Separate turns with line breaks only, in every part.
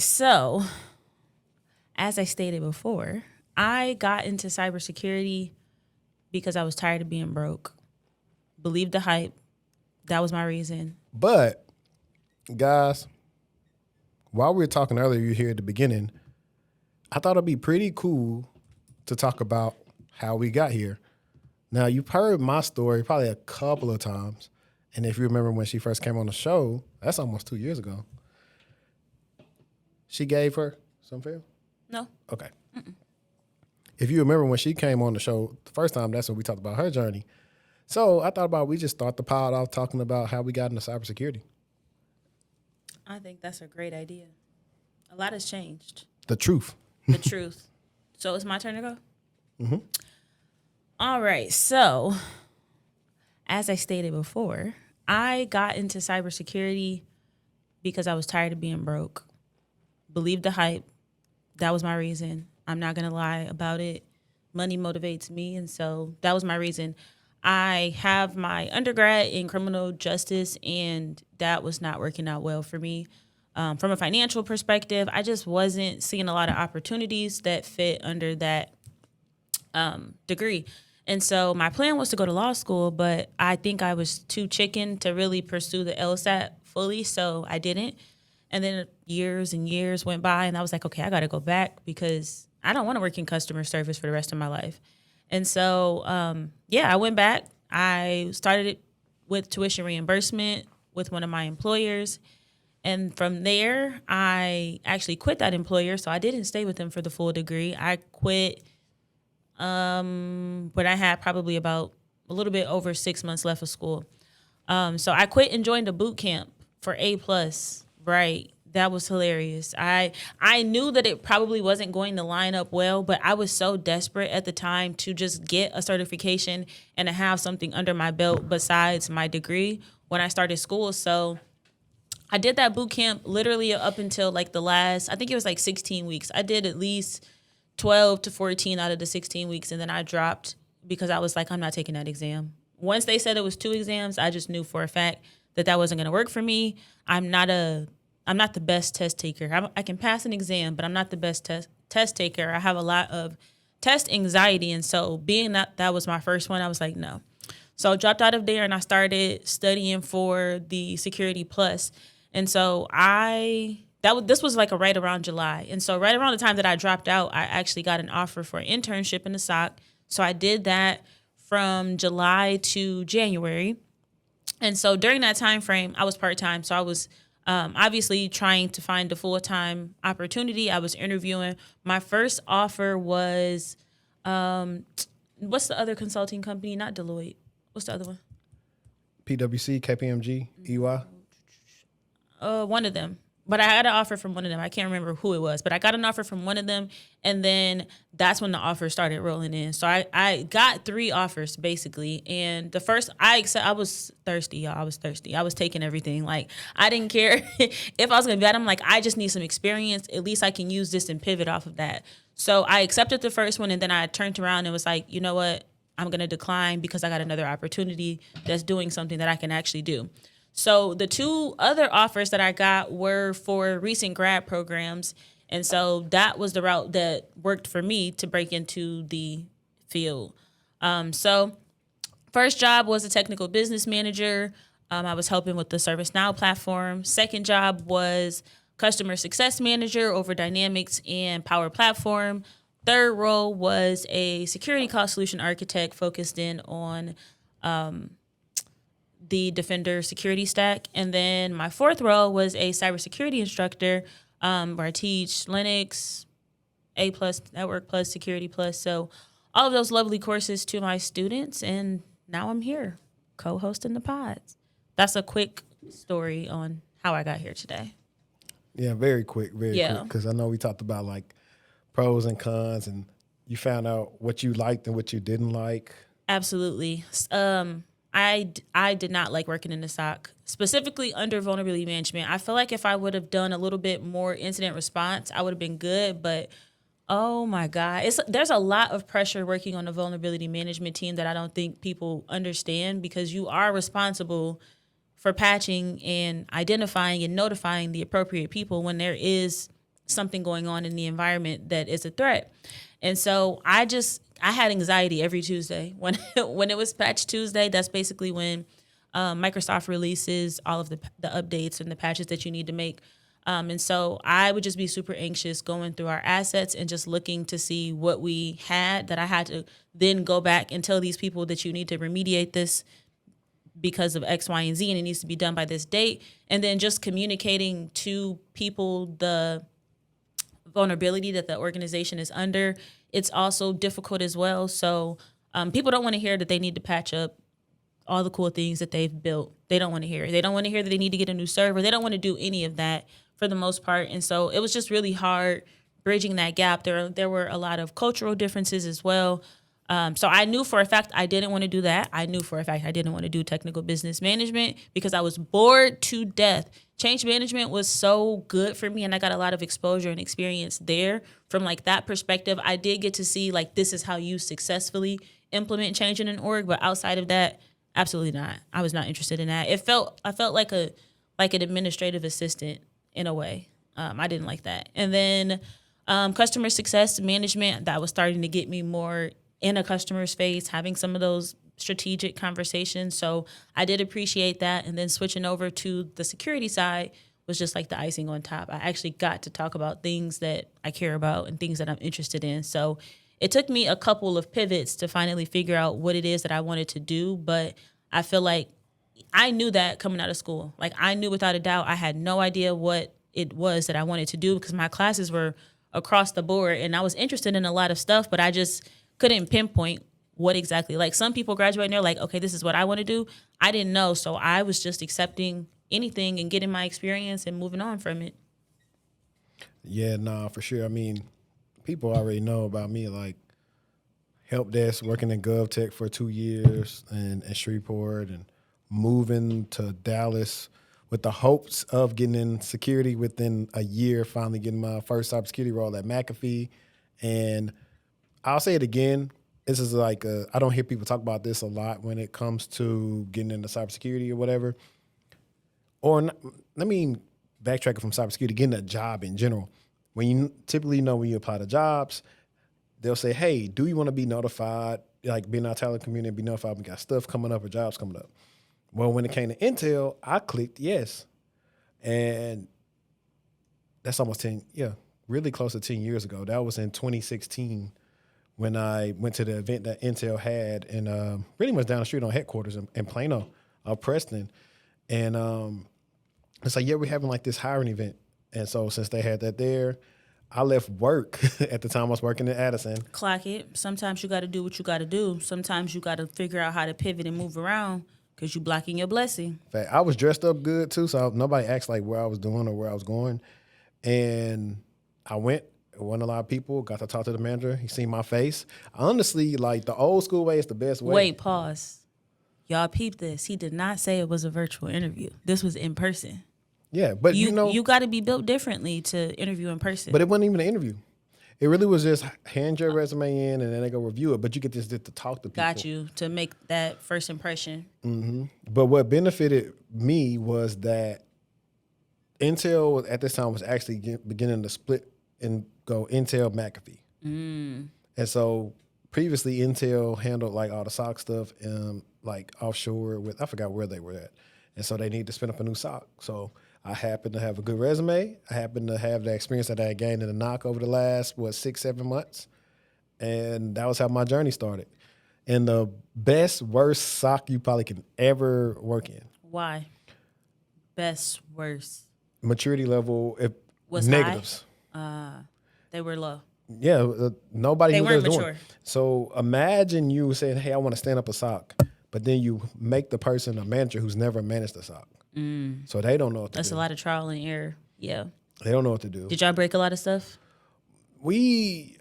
So, as I stated before, I got into cybersecurity because I was tired of being broke. Believed the hype. That was my reason.
But, guys, while we were talking earlier, you here at the beginning, I thought it'd be pretty cool to talk about how we got here. Now, you've heard my story probably a couple of times. And if you remember when she first came on the show, that's almost 2 years ago. She gave her some film?
No.
Okay. Mm-mm. If you remember when she came on the show the first time, that's when we talked about her journey. So I thought about we just start the pod off talking about how we got into cybersecurity.
I think that's a great idea. A lot has changed.
The truth.
The truth. So it's my turn to go?
Mm-hmm.
All right. So, as I stated before, I got into cybersecurity because I was tired of being broke. Believed the hype. That was my reason. I'm not going to lie about it. Money motivates me. And so that was my reason. I have my undergrad in criminal justice, and that was not working out well for me. From a financial perspective, I just wasn't seeing a lot of opportunities that fit under that degree. And so my plan was to go to law school, but I think I was too chicken to really pursue the LSAT fully, so I didn't. And then years and years went by, and I was like, okay, I got to go back because I don't want to work in customer service for the rest of my life. And so, I went back. I started it with tuition reimbursement with one of my employers. And from there, I actually quit that employer, so I didn't stay with them for the full degree. I quit when I had probably about a little bit over 6 months left of school. So I quit and joined a boot camp for A+. Right. That was hilarious. I knew that it probably wasn't going to line up well, but I was so desperate at the time to just get a certification and to have something under my belt besides my degree when I started school. So I did that boot camp literally up until like the last, I think it was like 16 weeks. I did at least 12 to 14 out of the 16 weeks, and then I dropped because I was like, I'm not taking that exam. Once they said it was 2 exams, I just knew for a fact that wasn't going to work for me. I'm not the best test taker. I can pass an exam, but I'm not the best test taker. I have a lot of test anxiety, and so being that was my first one, I was like, no. So I dropped out of there, and I started studying for the Security Plus. And so this was like right around July. And so right around the time that I dropped out, I actually got an offer for an internship in the SOC. So I did that from July to January. And so during that time frame, I was part-time. So I was obviously trying to find a full-time opportunity. I was interviewing. My first offer was, what's the other consulting company? Not Deloitte. What's the other one?
PwC, KPMG, EY?
One of them. But I had an offer from one of them. I can't remember who it was, but I got an offer from one of them, and then that's when the offer started rolling in. So I got 3 offers basically, and the first I was thirsty, y'all. I was thirsty. I was taking everything. Like I didn't care if I was gonna be at. I'm like, I just need some experience. At least I can use this and pivot off of that. So I accepted the first one, and then I turned around and was like, you know what? I'm gonna decline because I got another opportunity that's doing something that I can actually do. So the 2 other offers that I got were for recent grad programs. And so that was the route that worked for me to break into the field. So first job was a technical business manager. I was helping with the ServiceNow platform. Second job was customer success manager over Dynamics and Power Platform. Third role was a security cost solution architect focused in on the Defender security stack. And then my fourth role was a cybersecurity instructor where I teach Linux, A+, Network Plus, Security Plus. So all of those lovely courses to my students. And now I'm here co-hosting the pods. That's a quick story on how I got here today.
Yeah, very quick, quick. Because I know we talked about like pros and cons, and you found out what you liked and what you didn't like.
Absolutely. I did not like working in the SOC, specifically under vulnerability management. I feel like if I would have done a little bit more incident response, I would have been good. But oh my God, there's a lot of pressure working on the vulnerability management team that I don't think people understand, because you are responsible for patching and identifying and notifying the appropriate people when there is something going on in the environment that is a threat. And so I had anxiety every Tuesday when when it was Patch Tuesday. That's basically when Microsoft releases all of the updates and the patches that you need to make. And so I would just be super anxious going through our assets and just looking to see what we had that I had to then go back and tell these people that you need to remediate this because of X, Y, and Z, and it needs to be done by this date. And then just communicating to people the vulnerability that the organization is under. It's also difficult as well. So people don't want to hear that they need to patch up all the cool things that they've built. They don't want to hear it. They don't want to hear that they need to get a new server. They don't want to do any of that for the most part. And so it was just really hard bridging that gap. There were a lot of cultural differences as well. So I knew for a fact I didn't want to do that. I knew for a fact I didn't want to do technical business management because I was bored to death. Change management was so good for me, and I got a lot of exposure and experience there. From like that perspective, I did get to see like this is how you successfully implement change in an org. But outside of that, absolutely not. I was not interested in that. I felt like an administrative assistant in a way. I didn't like that. And then customer success management, that was starting to get me more in a customer's face, having some of those strategic conversations. So I did appreciate that. And then switching over to the security side was just like the icing on top. I actually got to talk about things that I care about and things that I'm interested in. So it took me a couple of pivots to finally figure out what it is that I wanted to do. But I feel like I knew that coming out of school. Like I knew without a doubt, I had no idea what it was that I wanted to do because my classes were across the board and I was interested in a lot of stuff, but I just couldn't pinpoint what exactly. Like some people graduate and they're like, okay, this is what I want to do. I didn't know. So I was just accepting anything and getting my experience and moving on from it.
Yeah, nah, for sure. I mean, people already know about me, like help desk, working in GovTech for 2 years and Shreveport and moving to Dallas with the hopes of getting in security within a year, finally getting my first cybersecurity role at McAfee. And I'll say it again. This is like I don't hear people talk about this a lot when it comes to getting into cybersecurity or whatever. Or let me backtrack it from cybersecurity, getting a job in general. When you typically know when you apply to jobs, they'll say, hey, do you want to be notified? Like being our talent community, be notified we got stuff coming up or jobs coming up. Well, when it came to Intel, I clicked yes. And that's almost really close to 10 years ago. That was in 2016 when I went to the event that Intel had and pretty much down the street on headquarters in Plano, Preston. And it's like, yeah, we're having like this hiring event. And so since they had that there, I left work at the time I was working in Addison.
Clock it. Sometimes you got to do what you got to do. Sometimes you got to figure out how to pivot and move around because you blocking your blessing.
In fact, I was dressed up good too, so nobody asked like where I was doing or where I was going. And I went. It wasn't a lot of people. Got to talk to the manager. He seen my face. Honestly, like the old school way is the best way.
Wait, pause. Y'all peep this. He did not say it was a virtual interview. This was in person.
Yeah, but
you got to be built differently to interview in person.
But it wasn't even an interview. It really was just hand your resume in and then they go review it. But you get to talk to people.
Got you to make that first impression.
Mm-hmm. But what benefited me was that Intel at this time was actually beginning to split and go Intel McAfee. And so previously Intel handled like all the SOC stuff like offshore with, I forgot where they were at. And so they need to spin up a new SOC. So I happened to have a good resume. I happened to have the experience that I had gained in the NOC over the last, 6-7 months. And that was how my journey started. And the best, worst SOC you probably can ever work in.
Why? Best, worst.
Maturity level,
was
negatives.
They were low.
Yeah, nobody
they
knew
weren't
what they was
mature.
Doing. So imagine you saying, hey, I want to stand up a SOC, but then you make the person a manager who's never managed a SOC. So they don't know what to do.
That's a lot of trial and error. Yeah.
They don't know what to do.
Did y'all break a lot of stuff?
We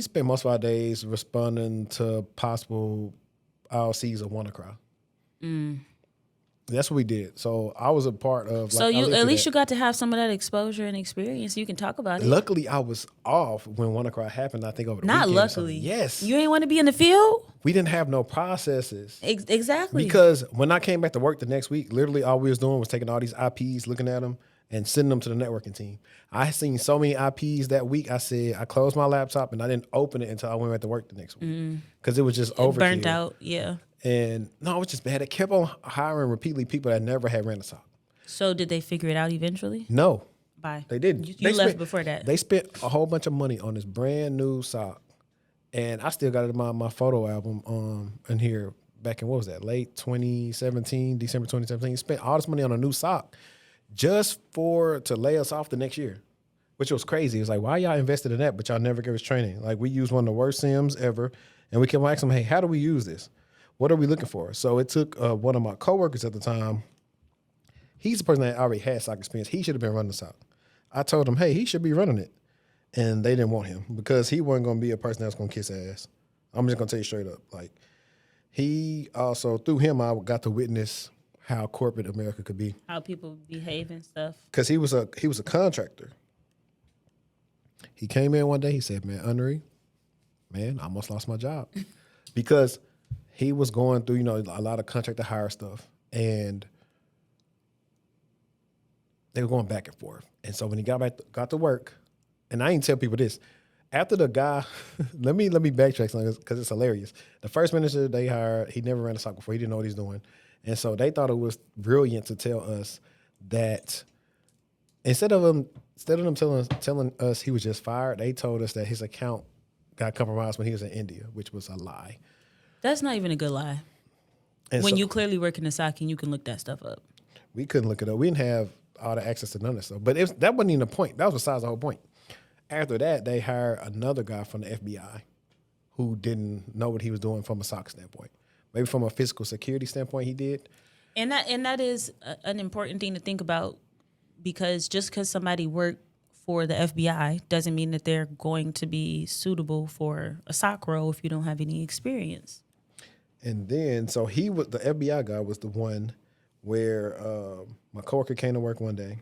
spend most of our days responding to possible IOCs of WannaCry. That's what we did. So I was a part of.
So you at least you got to have some of that exposure and experience. You can talk about it.
Luckily, I was off when WannaCry happened. I think over the
Not
weekend.
luckily.
Yes.
You ain't want to be in the field.
We didn't have no processes.
Exactly.
Because when I came back to work the next week, literally all we was doing was taking all these IPs, looking at them, and sending them to the networking team. I seen so many IPs that week. I said I closed my laptop and I didn't open it until I went back to work the next week because it was just overkill.
Burnt out, yeah.
And no, it was just bad. It kept on hiring repeatedly people that never had ran a SOC.
So did they figure it out eventually?
No,
Bye.
they didn't.
You
They
left
spent-
before that.
They spent a whole bunch of money on this brand new SOC, and I still got it in my photo album in here back in, what was that, late 2017, December 2017. Spent all this money on a new SOC just to lay us off the next year, which was crazy. It was like, why y'all invested in that, but y'all never gave us training? Like, we used one of the worst SIMs ever, and we kept asking them, hey, how do we use this? What are we looking for? So it took one of my coworkers at the time. He's the person that already had SOC experience. He should have been running the SOC. I told him, hey, he should be running it. And they didn't want him because he wasn't going to be a person that's going to kiss ass. I'm just going to tell you straight up. Like, he also, through him, I got to witness how corporate America could be.
How people behave and stuff.
Because he was a contractor. He came in one day, he said, man, Unri, man, I almost lost my job. Because he was going through, a lot of contract to hire stuff. And they were going back and forth. And so when he got to work, and I ain't tell people this, after the guy, let me backtrack something because it's hilarious. The first manager they hired, he never ran a SOC before. He didn't know what he's doing. And so they thought it was brilliant to tell us that instead of them telling us he was just fired, they told us that his account got compromised when he was in India, which was a lie.
That's not even a good lie.
And
When
so
you clearly work in the SOC and you can look that stuff up.
we couldn't look it up. We didn't have all the access to none of that stuff. But that wasn't even the point. That was besides the whole point. After that, they hired another guy from the FBI who didn't know what he was doing from a SOC standpoint. Maybe from a physical security standpoint, he did.
And that is an important thing to think about, because just because somebody worked for the FBI doesn't mean that they're going to be suitable for a SOC role if you don't have any experience.
And then, so the FBI guy was the one where my coworker came to work one day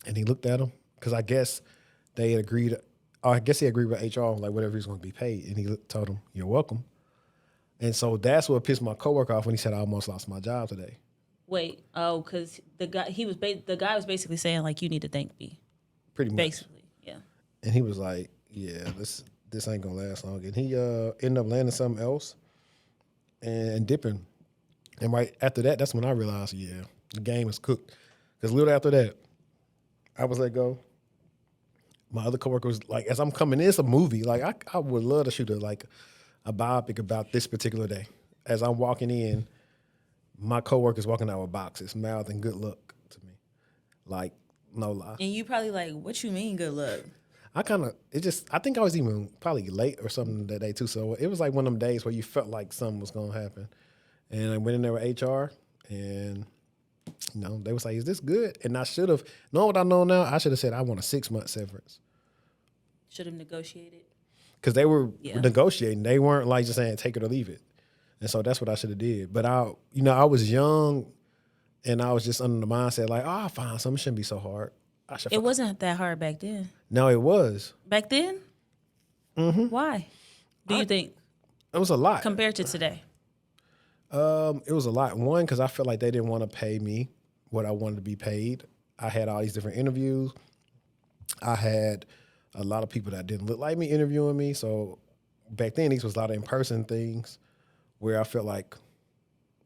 and he looked at him because I guess they had agreed, or I guess he agreed with HR, like whatever he was going to be paid. And he told him, you're welcome. And so that's what pissed my coworker off when he said, I almost lost my job today.
Wait, because the guy was basically saying, like, you need to thank me.
Pretty much.
Basically, yeah.
And he was like, yeah, this ain't going to last long. And he ended up landing something else and dipping. And right after that, that's when I realized, yeah, the game is cooked. Because a little after that, I was let go. My other coworker was like, as I'm coming in, it's a movie. Like, I would love to shoot a biopic about this particular day. As I'm walking in, my coworker's walking out with boxes, mouthing good luck to me. Like, no lie.
And you probably like, what you mean good luck?
I think I was even probably late or something that day too. So it was like one of them days where you felt like something was going to happen. And I went in there with HR and, they was like, is this good? And I should have, knowing what I know now, I should have said, I want a 6-month severance.
Should have negotiated.
Because they were negotiating. They weren't like just saying, take it or leave it. And so that's what I should have did. But I was young and I was just under the mindset like, I'll find something. It shouldn't be so hard.
It wasn't that hard back then.
No, it was.
Back then? Mm-hmm. Why? Do you think?
It was a lot.
Compared to today?
It was a lot. One, because I felt like they didn't want to pay me what I wanted to be paid. I had all these different interviews. I had a lot of people that didn't look like me interviewing me. So back then, these was a lot of in-person things where I felt like,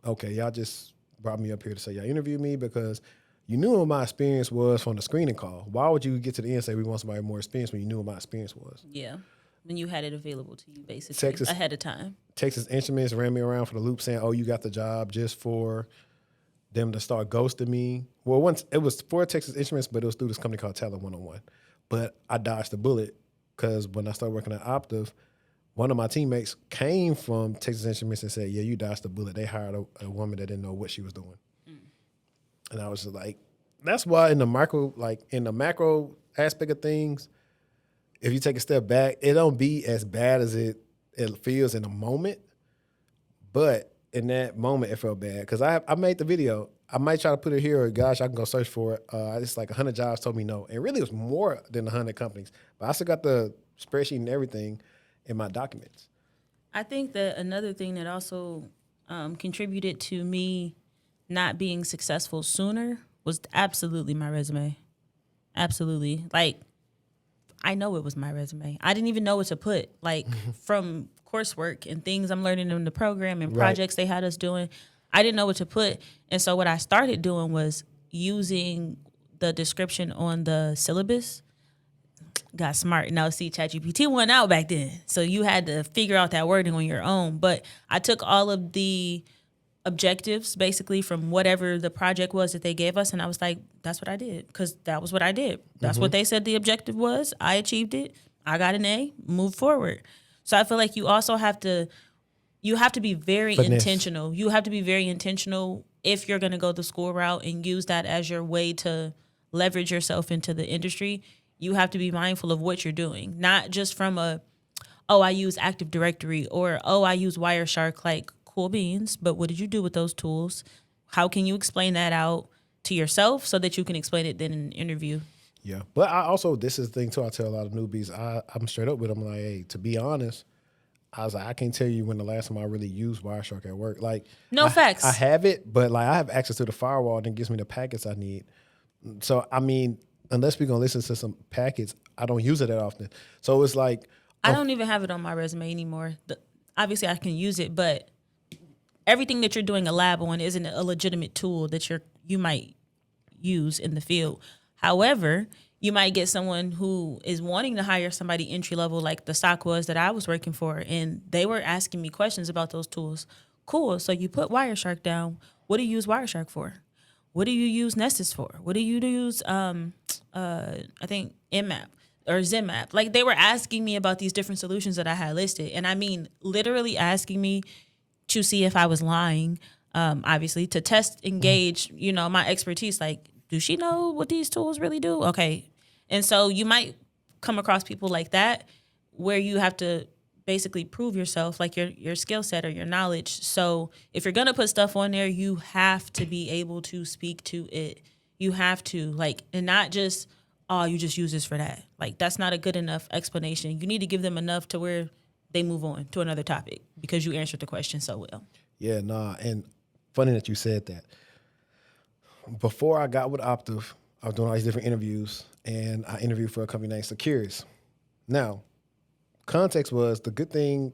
okay, y'all just brought me up here to say y'all interviewed me because you knew what my experience was from the screening call. Why would you get to the end and say we want somebody more experienced when you knew what my experience was?
Yeah. When you had it available to you, basically, ahead of time.
Texas Instruments ran me around for the loop saying, oh, you got the job just for them to start ghosting me. Well, once it was for Texas Instruments, but it was through this company called Talent 101. But I dodged the bullet because when I started working at Optiv, one of my teammates came from Texas Instruments and said, yeah, you dodged the bullet. They hired a woman that didn't know what she was doing. And I was just like, that's why in the macro aspect of things, if you take a step back, it don't be as bad as it feels in the moment. But in that moment, it felt bad. Because I made the video. I might try to put it here, or gosh, I can go search for it. It's like 100 jobs told me no. And really, it was more than 100 companies. But I still got the spreadsheet and everything in my documents.
I think that another thing that also contributed to me not being successful sooner was absolutely my resume. Absolutely. Like, I know it was my resume. I didn't even know what to put, like from coursework and things I'm learning in the program and projects they had us doing. I didn't know what to put. And so what I started doing was using the description on the syllabus. Got smart. Now, see, ChatGPT went out back then. So you had to figure out that wording on your own. But I took all of the objectives basically from whatever the project was that they gave us, and I was like, that's what I did, because that was what I did. That's what they said the objective was. I achieved it. I got an A. Move forward. So I feel like you also have to be very intentional. You have to be very intentional if you're going to go the school route and use that as your way to leverage yourself into the industry. You have to be mindful of what you're doing, not just from I use Active Directory, or I use Wireshark. Like, cool beans, but what did you do with those tools? How can you explain that out to yourself so that you can explain it then in an interview?
Yeah. But I also, this is the thing too, I tell a lot of newbies, I'm straight up with them, like, hey, to be honest, I was like, I can't tell you when the last time I really used Wireshark at work. Like,
facts.
I have it, but like I have access to the firewall and it gives me the packets I need. So, I mean, unless we're going to listen to some packets, I don't use it that often. So it's like,
I don't even have it on my resume anymore. Obviously I can use it, but everything that you're doing a lab on isn't a legitimate tool that you might use in the field. However, you might get someone who is wanting to hire somebody entry level, like the stock was that I was working for, and they were asking me questions about those tools. Cool. So you put Wireshark down. What do you use Wireshark for? What do you use Nessus for? What do you use? I think Mmap or Zmap. Like, they were asking me about these different solutions that I had listed, and I mean, literally asking me to see if I was lying, obviously, to test, engage, my expertise. Like, does she know what these tools really do? Okay. And so you might come across people like that where you have to basically prove yourself, like your skill set or your knowledge. So if you're going to put stuff on there, you have to be able to speak to it. You have to, like, and not just, you just use this for that. Like, that's not a good enough explanation. You need to give them enough to where they move on to another topic because you answered the question so well.
Yeah, nah. And funny that you said that. Before I got with Optiv, I was doing all these different interviews, and I interviewed for a company named Securus. Now, context was the good thing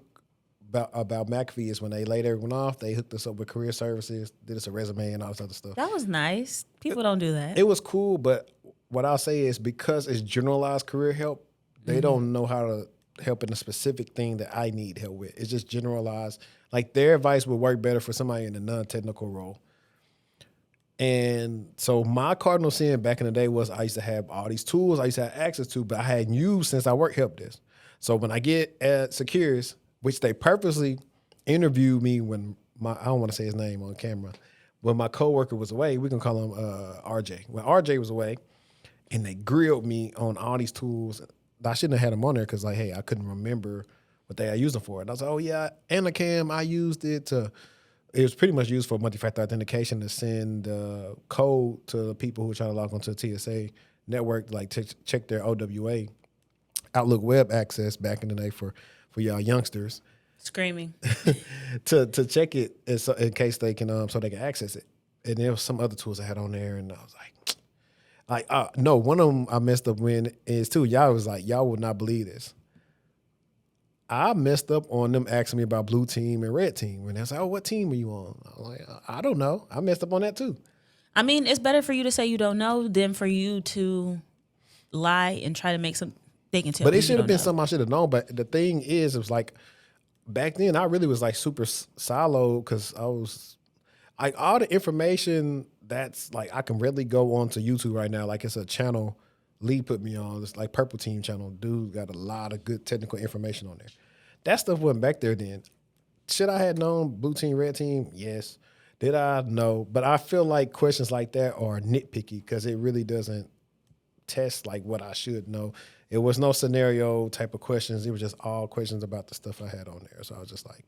about McAfee is when they laid everyone off, they hooked us up with career services, did us a resume and all this other stuff.
That was nice. People don't do that.
It was cool, but what I'll say is because it's generalized career help, they don't know how to help in a specific thing that I need help with. It's just generalized. Like, their advice would work better for somebody in a non-technical role. And so my cardinal sin back in the day was I used to have all these tools I used to have access to, but I hadn't used since I worked help desk. So when I get at Securus, which they purposely interviewed me when I don't want to say his name on camera, when my coworker was away, we can call him RJ. When RJ was away, and they grilled me on all these tools, I shouldn't have had them on there because, like, hey, I couldn't remember what they had used them for. And I was like, oh yeah, Anacam, I used it to. It was pretty much used for multi-factor authentication to send code to people who are trying to log onto the TSA network, like to check their OWA, Outlook web access back in the day for y'all youngsters.
Screaming.
to check it in case they can, so they can access it. And there was some other tools I had on there, and I was no, one of them I messed up when is too. Y'all was like, y'all would not believe this. I messed up on them asking me about blue team and red team. And they was like, oh, what team are you on? I'm like, I don't know. I messed up on that too.
I mean, it's better for you to say you don't know than for you to lie and try to make some, they can tell you.
But it should have been something I should have known. But the thing is, it was like, back then I really was like super siloed because I was like, all the information that's like, I can readily go onto YouTube right now. Like, it's a channel Lee put me on. It's like Purple Team channel. Dude got a lot of good technical information on there. That stuff wasn't back there then. Should I have known blue team, red team? Yes. Did I? No. But I feel like questions like that are nitpicky because it really doesn't test like what I should know. It was no scenario type of questions. It was just all questions about the stuff I had on there. So I was just like,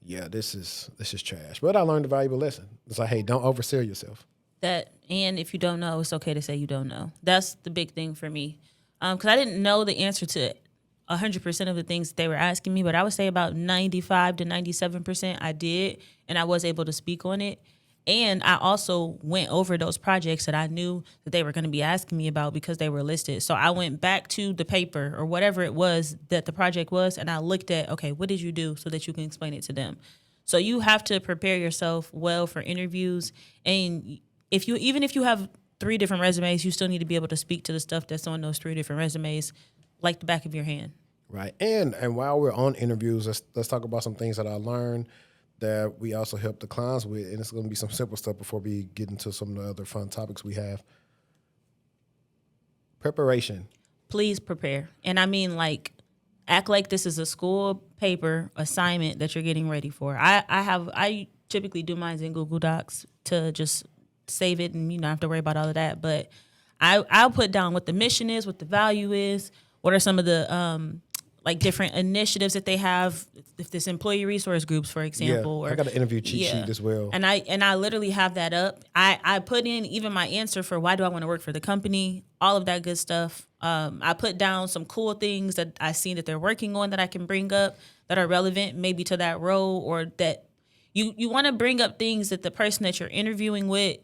yeah, this is trash. But I learned a valuable lesson. It's like, hey, don't oversell yourself.
That, and if you don't know, it's okay to say you don't know. That's the big thing for me. Because I didn't know the answer to 100% of the things that they were asking me, but I would say about 95 to 97% I did, and I was able to speak on it. And I also went over those projects that I knew that they were going to be asking me about because they were listed. So I went back to the paper or whatever it was that the project was, and I looked at, okay, what did you do so that you can explain it to them? So you have to prepare yourself well for interviews. And even if you have 3 different resumes, you still need to be able to speak to the stuff that's on those 3 different resumes like the back of your hand.
Right. And while we're on interviews, let's talk about some things that I learned that we also help the clients with. And it's going to be some simple stuff before we get into some of the other fun topics we have. Preparation.
Please prepare. And I mean, like, act like this is a school paper assignment that you're getting ready for. I typically do mine in Google Docs to just save it and you don't have to worry about all of that. But I'll put down what the mission is, what the value is, what are some of the like different initiatives that they have, if this employee resource groups, for example.
I got an interview cheat sheet as well.
And I literally have that up. I put in even my answer for why do I want to work for the company, all of that good stuff. I put down some cool things that I seen that they're working on that I can bring up that are relevant maybe to that role, or that you want to bring up things that the person that you're interviewing with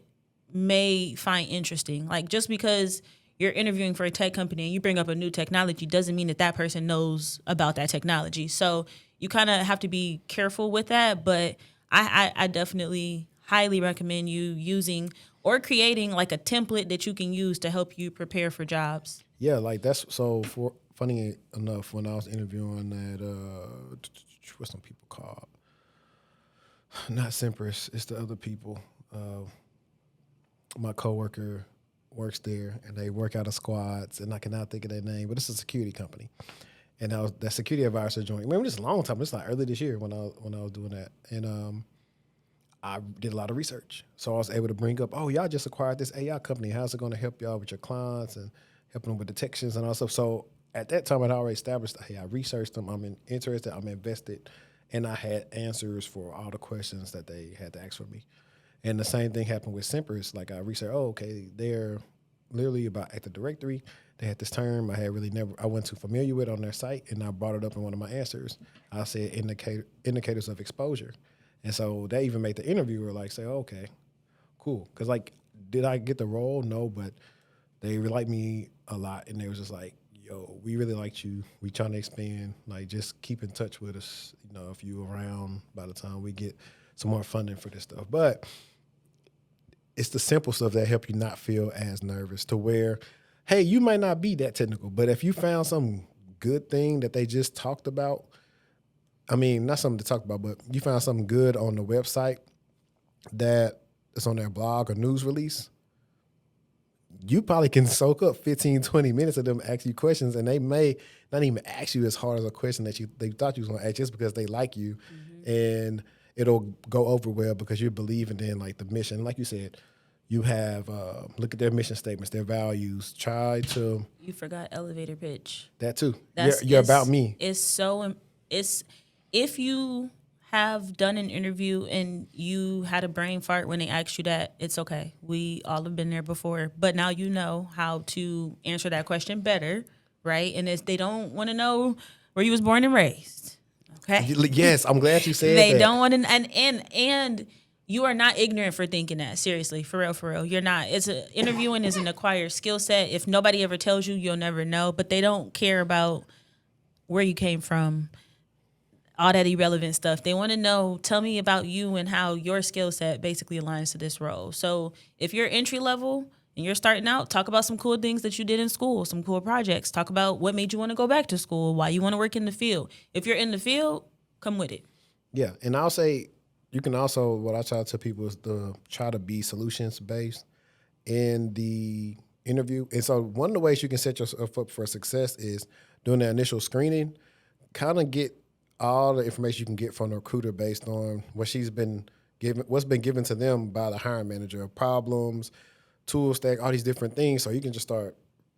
may find interesting. Like, just because you're interviewing for a tech company and you bring up a new technology doesn't mean that that person knows about that technology. So you kind of have to be careful with that. But I definitely highly recommend you using or creating like a template that you can use to help you prepare for jobs.
Yeah, like that's so. For funny enough, when I was interviewing at what's some people called? Not Cypress, it's the other people. My coworker works there, and they work out of squads, and I cannot think of their name, but it's a security company. And that security advisor joined. Remember, this is a long time. It's like early this year when I was doing that, and I did a lot of research, so I was able to bring up, oh, y'all just acquired this AI company. How's it going to help y'all with your clients and helping them with detections and all stuff? So at that time, I'd already established, hey, I researched them. I'm interested. I'm invested, and I had answers for all the questions that they had to ask for me. And the same thing happened with Cypress. Like, I researched, okay, they're literally about Active Directory. They had this term I wasn't too familiar with on their site, and I brought it up in one of my answers. I said indicators of exposure. And so that even made the interviewer say, oh, okay, cool. Because, did I get the role? No, but they liked me a lot, and they was just like, yo, we really liked you. We trying to expand. Just keep in touch with us, if you around by the time we get some more funding for this stuff. But it's the simple stuff that help you not feel as nervous, to where, hey, you might not be that technical, but if you found some good thing that they just talked about, I mean, not something to talk about, but you found something good on the website that is on their blog or news release, you probably can soak up 15, 20 minutes of them ask you questions, and they may not even ask you as hard as a question that they thought you was going to ask, just because they like you. Mm-hmm. And it'll go over well because you're believing in the mission. Like you said, you have look at their mission statements, their values. Try to. You
forgot elevator pitch.
That too. You're about me.
It's if you have done an interview and you had a brain fart when they asked you that, it's okay. We all have been there before, but now you know how to answer that question better, right? And if they don't want to know where you was born and raised. Okay.
Yes, I'm glad you said
they
that.
don't want to, and you are not ignorant for thinking that. Seriously, for real. You're not. Interviewing is an acquired skill set. If nobody ever tells you, you'll never know. But they don't care about where you came from, all that irrelevant stuff. They want to know, tell me about you and how your skill set basically aligns to this role. So if you're entry level and you're starting out, talk about some cool things that you did in school, some cool projects. Talk about what made you want to go back to school, why you want to work in the field. If you're in the field, come with it.
Yeah, and I'll say you can also, what I try to tell people is to try to be solutions-based in the interview. And so one of the ways you can set yourself up for success is doing the initial screening, kind of get all the information you can get from the recruiter based on what's been given to them by the hiring manager, problems, tool stack, all these different things. So you can just start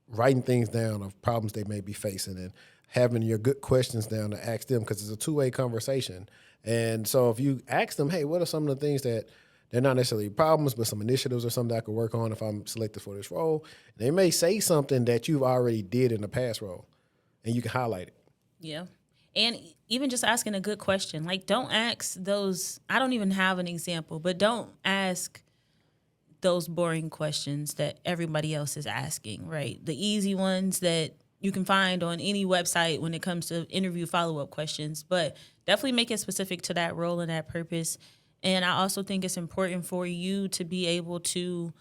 writing things down of problems they may be facing and having your good questions down to ask them, because it's a two-way conversation. And so if you ask them, hey, what are some of the things that they're not necessarily problems, but some initiatives or something that I could work on if I'm selected for this role, they may say something that you've already did in the past role, and you can highlight it.
Yeah. And even just asking a good question. Like, don't ask those, I don't even have an example, but don't ask those boring questions that everybody else is asking, right? The easy ones that you can find on any website when it comes to interview follow-up questions, but definitely make it specific to that role and that purpose. And I also think it's important for you to be able to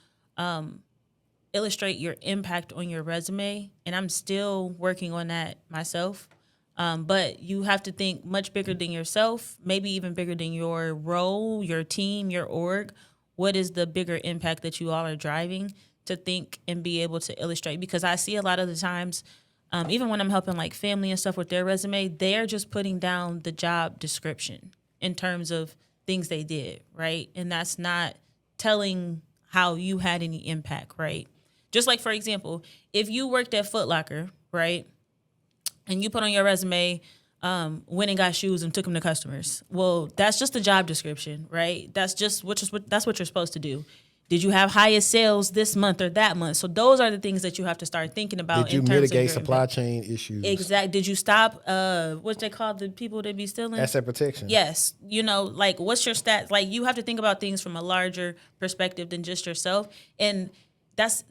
illustrate your impact on your resume. And I'm still working on that myself. But you have to think much bigger than yourself, maybe even bigger than your role, your team, your org. What is the bigger impact that you all are driving to think and be able to illustrate? Because I see a lot of the times, even when I'm helping like family and stuff with their resume, they're just putting down the job description in terms of things they did, right? And that's not telling how you had any impact, right? Just like, for example, if you worked at Foot Locker, right, and you put on your resume, went and got shoes and took them to customers. Well, that's just the job description, right? That's just that's what you're supposed to do. Did you have highest sales this month or that month? So those are the things that you have to start thinking about.
Did you mitigate supply chain issues?
Exactly. Did you stop what they call the people that be stealing?
Asset protection.
Yes. You know, like what's your stats? Like you have to think about things from a larger perspective than just yourself. And that's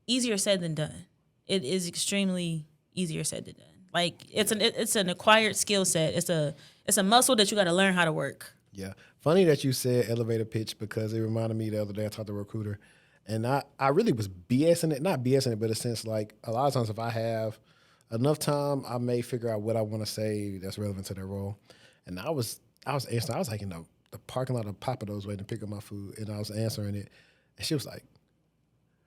easier said than done. It is extremely easier said than done. Like it's an acquired skill set. It's a muscle that you got to learn how to work.
Yeah. Funny that you said elevator pitch because it reminded me the other day I talked to a recruiter and I really was BSing it, not BSing it, but in a sense like a lot of times if I have enough time, I may figure out what I want to say that's relevant to their role. And I was answering, I was like in the parking lot of Papados waiting to pick up my food and I was answering it. And she was like,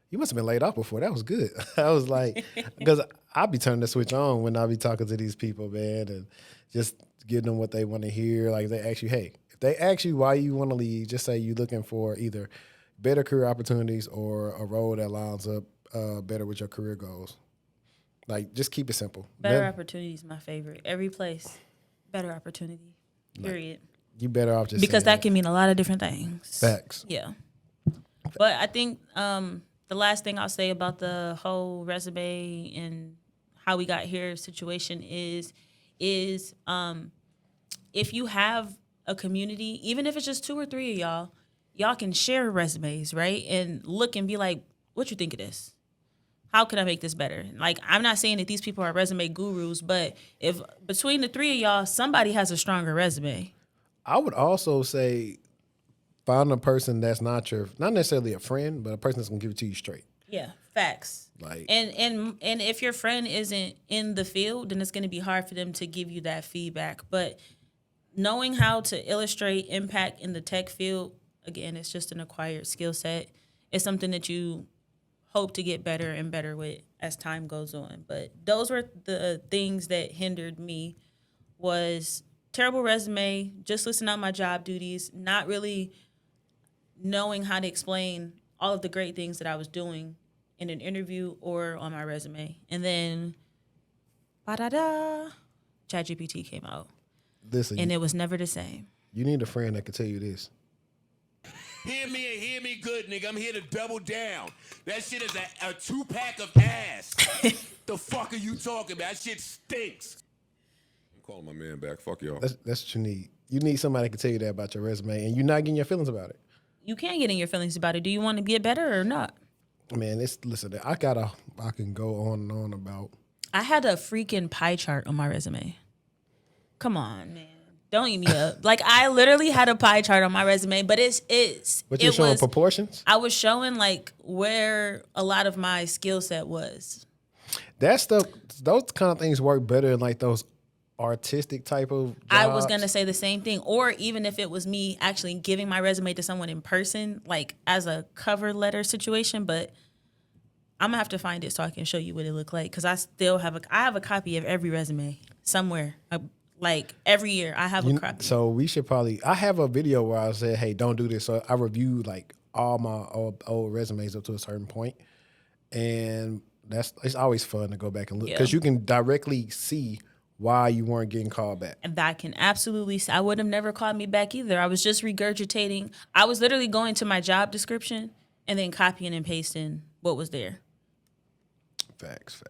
you must have been laid off before. That was good. I was like, because I'll be turning the switch on when I be talking to these people, man, and just giving them what they want to hear. Like they ask you, hey, if they ask you why you want to leave, just say you're looking for either better career opportunities or a role that lines up better with your career goals. Like, just keep it simple.
Better opportunity is my favorite. Every place, better opportunity, period.
You better off just
because that can mean a lot of different things.
Facts.
Yeah. But I think the last thing I'll say about the whole resume and how we got here situation is if you have a community, even if it's just 2 or 3 of y'all can share resumes, right? And look and be like, what you think of this? How can I make this better? Like, I'm not saying that these people are resume gurus, but if between the 3 of y'all, somebody has a stronger resume.
I would also say find a person that's not necessarily a friend, but a person that's gonna give it to you straight.
Yeah, facts.
Like,
and if your friend isn't in the field, then it's gonna be hard for them to give you that feedback. But knowing how to illustrate impact in the tech field, again, it's just an acquired skill set. It's something that you hope to get better and better with as time goes on. But those were the things that hindered me was terrible resume, just listing out my job duties, not really knowing how to explain all of the great things that I was doing in an interview or on my resume. And then, ChatGPT came out.
Listen,
and it was never the same.
You need a friend that can tell you this.
Hear me and hear me good, nigga. I'm here to double down. That shit is a 2-pack of ass. The fuck are you talking about? That shit stinks.
I'm calling my man back. Fuck y'all.
That's what you need. You need somebody that can tell you that about your resume, and you're not getting your feelings about it.
You can get in your feelings about it. Do you want to get better or not?
Man, listen, I can go on and on about.
I had a freaking pie chart on my resume. Come on, man. Don't eat me up. Like, I literally had a pie chart on my resume, but But
you're showing proportions?
I was showing, like, where a lot of my skill set was.
That stuff, those kind of things work better in, like, those artistic type of jobs.
I was going to say the same thing. Or even if it was me actually giving my resume to someone in person, like, as a cover letter situation. But I'm going to have to find it so I can show you what it looked like. Because I still have a copy of every resume somewhere. Like, every year, I have a copy.
So we should I have a video where I said, hey, don't do this. So I reviewed, like, all my old resumes up to a certain point. And it's always fun to go back and look. Because you can directly see why you weren't getting called back.
And that can absolutely, I would have never called me back either. I was just regurgitating. I was literally going to my job description and then copying and pasting what was there.
Facts.